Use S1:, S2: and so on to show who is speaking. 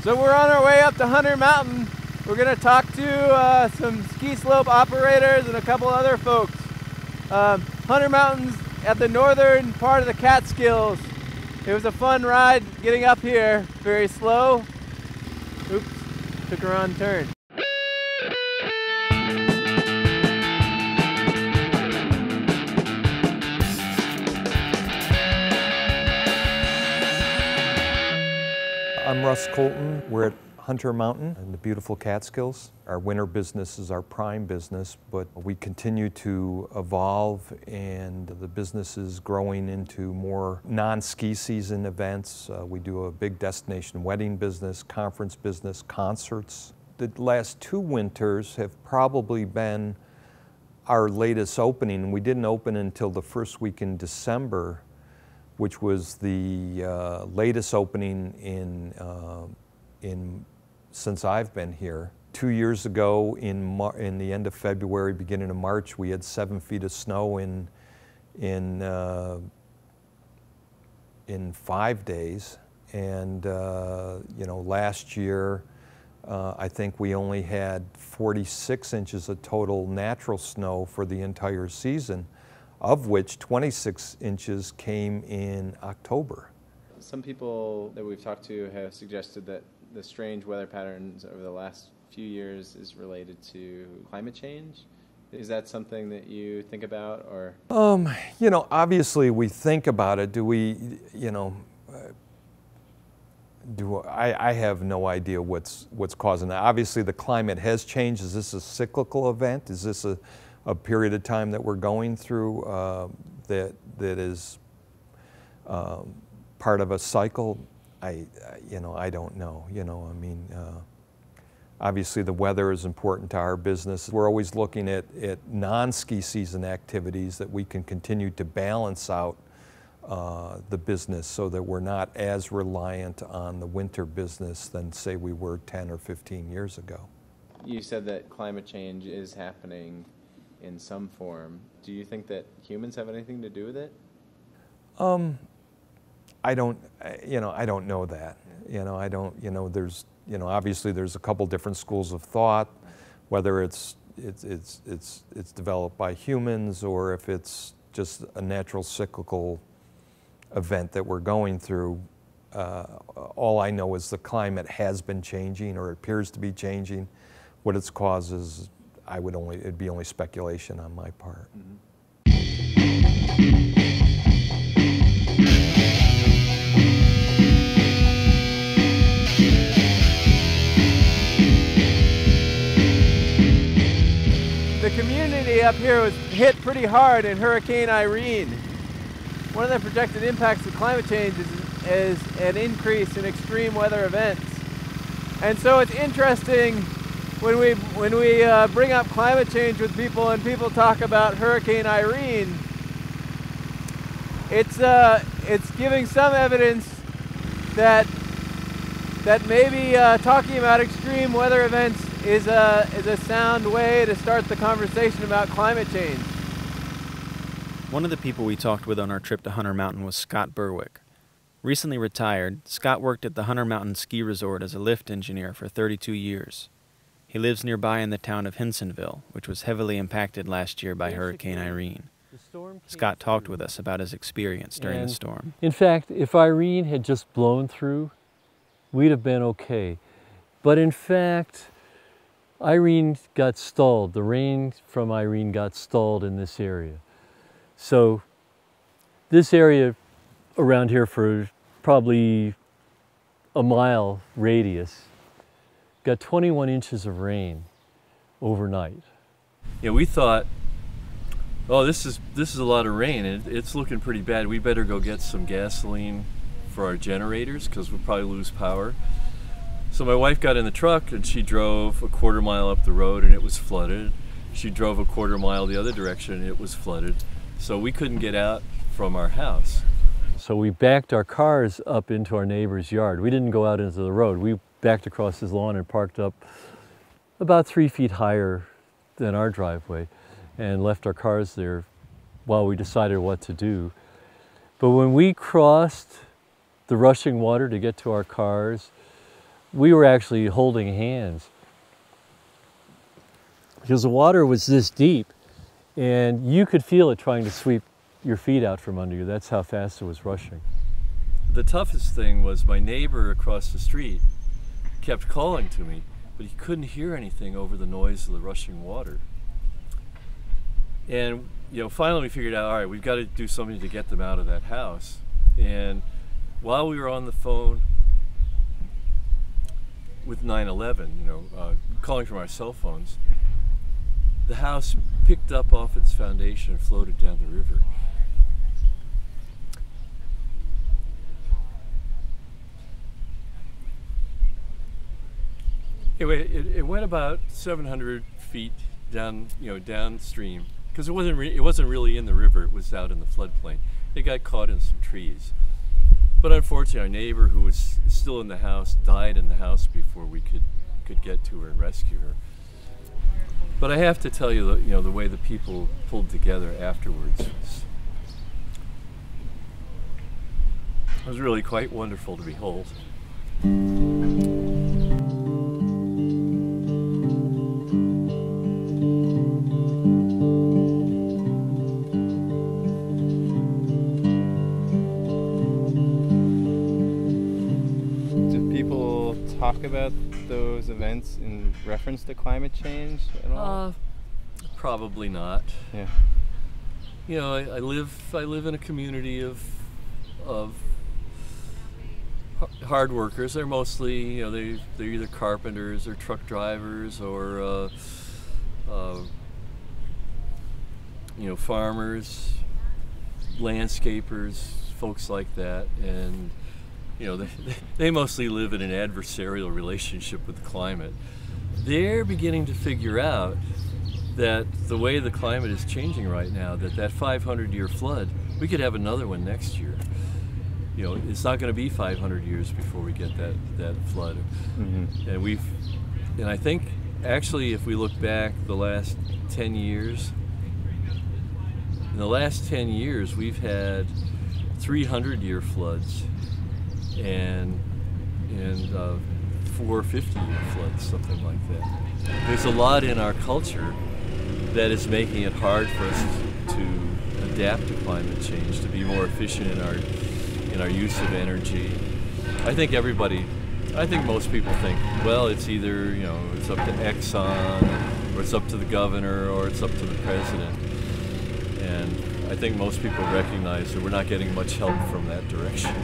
S1: So we're on our way up to Hunter Mountain. We're gonna talk to some ski slope operators and a couple other folks. Hunter Mountain's at the northern part of the Catskills. It was a fun ride getting up here, very slow. Oops, took a wrong turn.
S2: I'm Russ Colton. We're at Hunter Mountain in the beautiful Catskills. Our winter business is our prime business, but we continue to evolve and the business is growing into more non-ski season events. We do a big destination wedding business, conference business, concerts. The last 2 winters have probably been our latest opening. We didn't open until the first week in December, which was the latest opening since I've been here. 2 years ago, in the end of February, beginning of March, we had 7 feet of snow in 5 days. And you know, last year, I think we only had 46 inches of total natural snow for the entire season, of which 26 inches came in October.
S1: Some people that we've talked to have suggested that the strange weather patterns over the last few years is related to climate change. Is that something that you think about, or?
S2: You know, obviously we think about it. Do we, you know, I have no idea what's causing that. Obviously the climate has changed. Is this a cyclical event? Is this a period of time that we're going through that is part of a cycle? You know, I don't know. You know, I mean, obviously the weather is important to our business. We're always looking at non-ski season activities that we can continue to balance out the business so that we're not as reliant on the winter business than, say, we were 10 or 15 years ago.
S1: You said that climate change is happening in some form. Do you think that humans have anything to do with it?
S2: I don't know that. You know, I don't, you know, there's, you know, obviously there's a couple different schools of thought, whether it's developed by humans or if it's just a natural cyclical event that we're going through. All I know is the climate has been changing or appears to be changing. What its causes, it'd be only speculation on my part.
S1: Mm-hmm. The community up here was hit pretty hard in Hurricane Irene. One of the projected impacts of climate change is an increase in extreme weather events. And so it's interesting when we bring up climate change with people and people talk about Hurricane Irene, it's giving some evidence that maybe talking about extreme weather events is a sound way to start the conversation about climate change.
S3: One of the people we talked with on our trip to Hunter Mountain was Scott Berwick. Recently retired, Scott worked at the Hunter Mountain Ski Resort as a lift engineer for 32 years. He lives nearby in the town of Hensonville, which was heavily impacted last year by Hurricane Irene. Scott talked with us about his experience during the storm.
S4: In fact, if Irene had just blown through, we'd have been okay. But in fact, Irene got stalled. The rain from Irene got stalled in this area. So this area around here for probably a mile radius got 21 inches of rain overnight.
S5: Yeah, we thought, oh, this is a lot of rain. It's looking pretty bad. We better go get some gasoline for our generators because we'll probably lose power. So my wife got in the truck and she drove a quarter mile up the road and it was flooded. She drove a quarter mile the other direction and it was flooded. So we couldn't get out from our house.
S4: So we backed our cars up into our neighbor's yard. We didn't go out into the road. We backed across his lawn and parked up about 3 feet higher than our driveway and left our cars there while we decided what to do. But when we crossed the rushing water to get to our cars, we were actually holding hands because the water was this deep and you could feel it trying to sweep your feet out from under you. That's how fast it was rushing.
S5: The toughest thing was my neighbor across the street kept calling to me, but he couldn't hear anything over the noise of the rushing water. And finally we figured out, all right, we've got to do something to get them out of that house. And while we were on the phone with 911, calling from our cell phones, the house picked up off its foundation and floated down the river. Anyway, it went about 700 feet down, downstream, because it wasn't really in the river. It was out in the floodplain. It got caught in some trees, but unfortunately, our neighbor, who was still in the house, died in the house before we could get to her and rescue her. But I have to tell you, the way the people pulled together afterwards was really quite wonderful to behold.
S1: Talk about those events in reference to climate change at all?
S5: Probably not.
S1: Yeah.
S5: I live in a community of hard workers. They're mostly, they're either carpenters or truck drivers or farmers, landscapers, folks like that, and they mostly live in an adversarial relationship with the climate. They're beginning to figure out that the way the climate is changing right now, that 500-year flood, we could have another one next year. It's not going to be 500 years before we get that flood. Mm-hmm. And I think, actually, if we look back the last 10 years, in the last 10 years, we've had 300-year floods and 450-year floods, something like that. There's a lot in our culture that is making it hard for us to adapt to climate change, to be more efficient in our use of energy. I think most people think, well, it's either, it's up to Exxon, or it's up to the governor, or it's up to the president. And I think most people recognize that we're not getting much help from that direction.